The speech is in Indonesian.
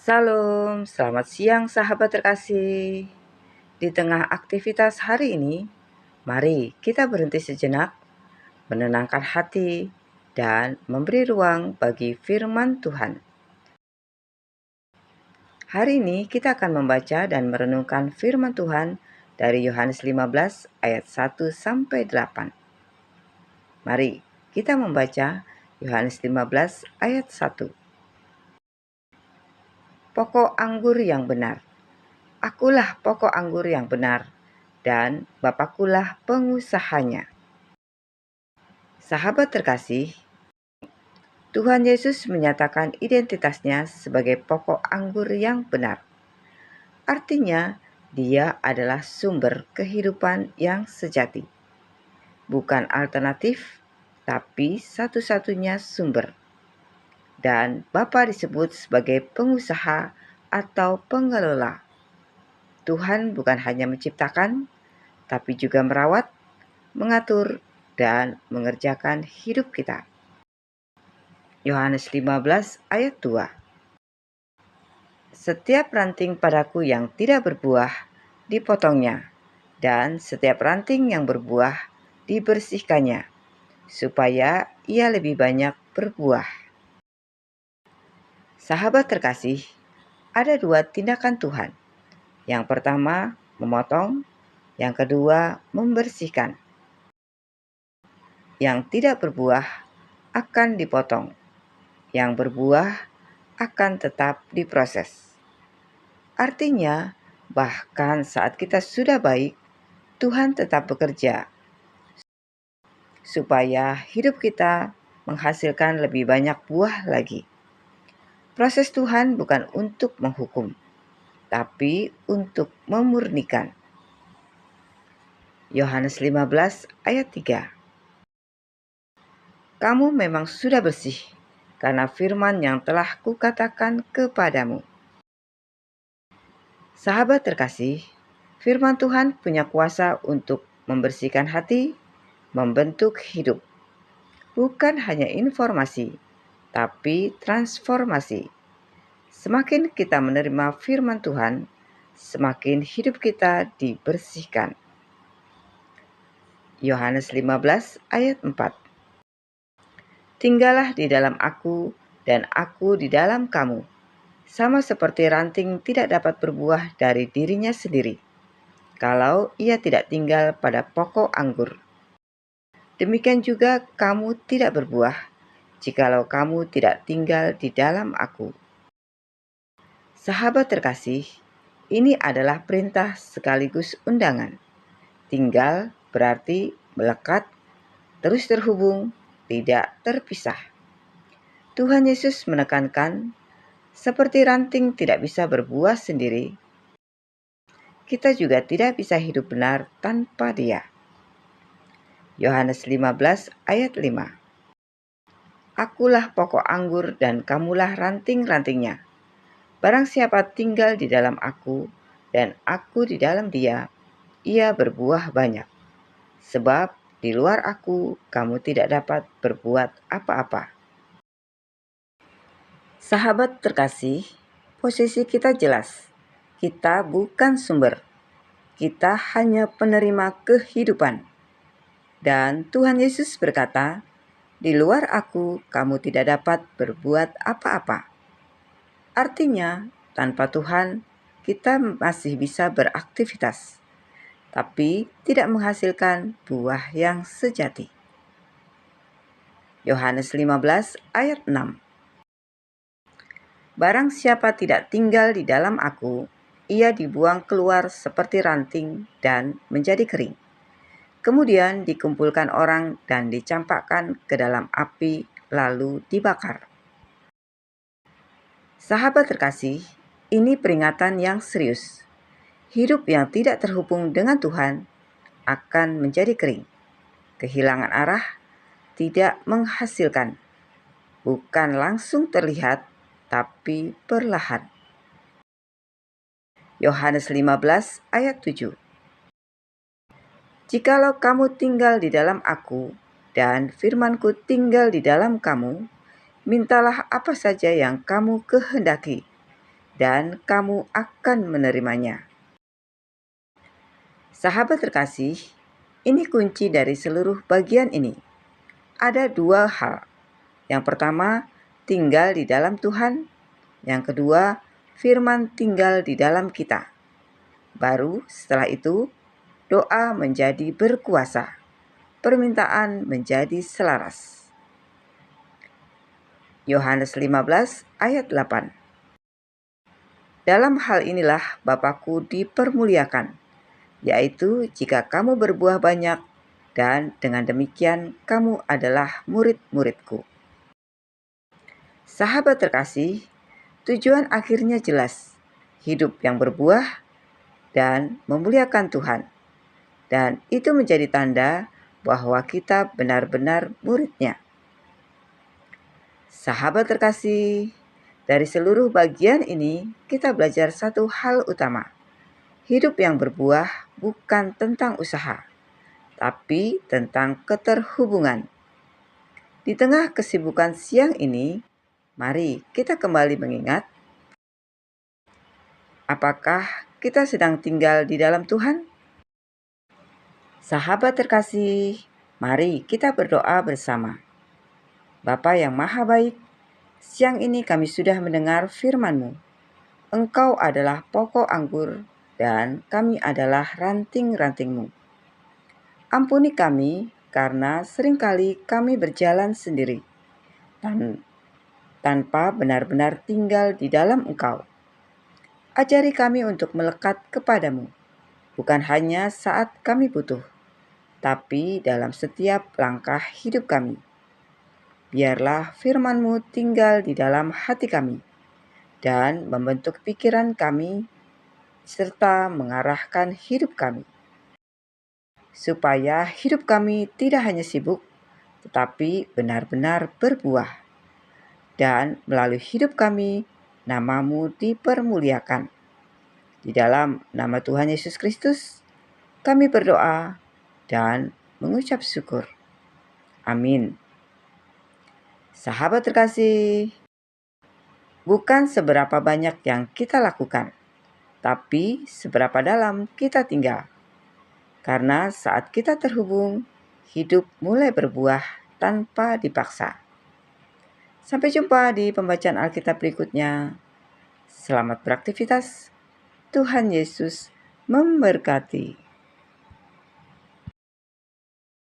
Salam, selamat siang sahabat terkasih. Di tengah aktivitas hari ini, mari kita berhenti sejenak, menenangkan hati, dan memberi ruang bagi firman Tuhan. Hari ini kita akan membaca dan merenungkan firman Tuhan dari Yohanes 15 ayat 1 sampai 8. Mari kita membaca Yohanes 15 ayat 1. Pokok anggur yang benar. Akulah pokok anggur yang benar, dan Bapakkulah pengusahanya. Sahabat terkasih, Tuhan Yesus menyatakan identitasnya sebagai pokok anggur yang benar. Artinya, Dia adalah sumber kehidupan yang sejati. Bukan alternatif, tapi satu-satunya sumber. Dan Bapa disebut sebagai pengusaha atau pengelola. Tuhan bukan hanya menciptakan, tapi juga merawat, mengatur, dan mengerjakan hidup kita. Yohanes 15 ayat 2. Setiap ranting padaku yang tidak berbuah, dipotongnya, dan setiap ranting yang berbuah, dibersihkannya, supaya ia lebih banyak berbuah. Sahabat terkasih, ada dua tindakan Tuhan. Yang pertama, memotong. Yang kedua, membersihkan. Yang tidak berbuah akan dipotong. Yang berbuah akan tetap diproses. Artinya, bahkan saat kita sudah baik, Tuhan tetap bekerja supaya hidup kita menghasilkan lebih banyak buah lagi. Proses Tuhan bukan untuk menghukum, tapi untuk memurnikan. Yohanes 15 ayat 3. Kamu memang sudah bersih karena firman yang telah kukatakan kepadamu. Sahabat terkasih, firman Tuhan punya kuasa untuk membersihkan hati, membentuk hidup. Bukan hanya informasi, tapi transformasi. Semakin kita menerima firman Tuhan, semakin hidup kita dibersihkan. Yohanes 15 ayat 4. Tinggallah di dalam aku dan aku di dalam kamu. Sama seperti ranting tidak dapat berbuah dari dirinya sendiri, kalau ia tidak tinggal pada pokok anggur. Demikian juga kamu tidak berbuah, jikalau kamu tidak tinggal di dalam aku. Sahabat terkasih, ini adalah perintah sekaligus undangan. Tinggal berarti melekat, terus terhubung, tidak terpisah. Tuhan Yesus menekankan, seperti ranting tidak bisa berbuah sendiri, kita juga tidak bisa hidup benar tanpa Dia. Yohanes 15 ayat 5. Akulah pokok anggur dan kamulah ranting-rantingnya. Barang siapa tinggal di dalam aku dan aku di dalam dia, ia berbuah banyak. Sebab di luar aku kamu tidak dapat berbuat apa-apa. Sahabat terkasih, posisi kita jelas. Kita bukan sumber. Kita hanya penerima kehidupan. Dan Tuhan Yesus berkata, di luar aku kamu tidak dapat berbuat apa-apa. Artinya, tanpa Tuhan, kita masih bisa beraktivitas, tapi tidak menghasilkan buah yang sejati. Yohanes 15 ayat 6. Barang siapa tidak tinggal di dalam aku, ia dibuang keluar seperti ranting dan menjadi kering. Kemudian dikumpulkan orang dan dicampakkan ke dalam api, lalu dibakar. Sahabat terkasih, ini peringatan yang serius. Hidup yang tidak terhubung dengan Tuhan akan menjadi kering, kehilangan arah, tidak menghasilkan, bukan langsung terlihat, tapi perlahan. Yohanes 15 ayat 7. Jikalau kamu tinggal di dalam aku, dan firmanku tinggal di dalam kamu, mintalah apa saja yang kamu kehendaki, dan kamu akan menerimanya. Sahabat terkasih, ini kunci dari seluruh bagian ini. Ada dua hal. Yang pertama, tinggal di dalam Tuhan. Yang kedua, firman tinggal di dalam kita. Baru setelah itu, doa menjadi berkuasa. Permintaan menjadi selaras. Yohanes 15 ayat 8. Dalam hal inilah Bapa-Ku dipermuliakan, yaitu jika kamu berbuah banyak, dan dengan demikian kamu adalah murid-murid-Ku. Sahabat terkasih, tujuan akhirnya jelas, hidup yang berbuah dan memuliakan Tuhan. Dan itu menjadi tanda bahwa kita benar-benar murid-Nya. Sahabat terkasih, dari seluruh bagian ini kita belajar satu hal utama. Hidup yang berbuah bukan tentang usaha, tapi tentang keterhubungan. Di tengah kesibukan siang ini, mari kita kembali mengingat, apakah kita sedang tinggal di dalam Tuhan? Sahabat terkasih, mari kita berdoa bersama. Bapa yang Maha Baik, siang ini kami sudah mendengar firman-Mu. Engkau adalah pokok anggur dan kami adalah ranting-ranting-Mu. Ampuni kami karena seringkali kami berjalan sendiri tanpa benar-benar tinggal di dalam Engkau. Ajari kami untuk melekat kepadamu, bukan hanya saat kami butuh, tapi dalam setiap langkah hidup kami. Biarlah firman-Mu tinggal di dalam hati kami dan membentuk pikiran kami serta mengarahkan hidup kami, supaya hidup kami tidak hanya sibuk, tetapi benar-benar berbuah. Dan melalui hidup kami, nama-Mu dipermuliakan. Di dalam nama Tuhan Yesus Kristus, kami berdoa dan mengucap syukur. Amin. Sahabat terkasih, bukan seberapa banyak yang kita lakukan, tapi seberapa dalam kita tinggal. Karena saat kita terhubung, hidup mulai berbuah tanpa dipaksa. Sampai jumpa di pembacaan Alkitab berikutnya. Selamat beraktivitas. Tuhan Yesus memberkati.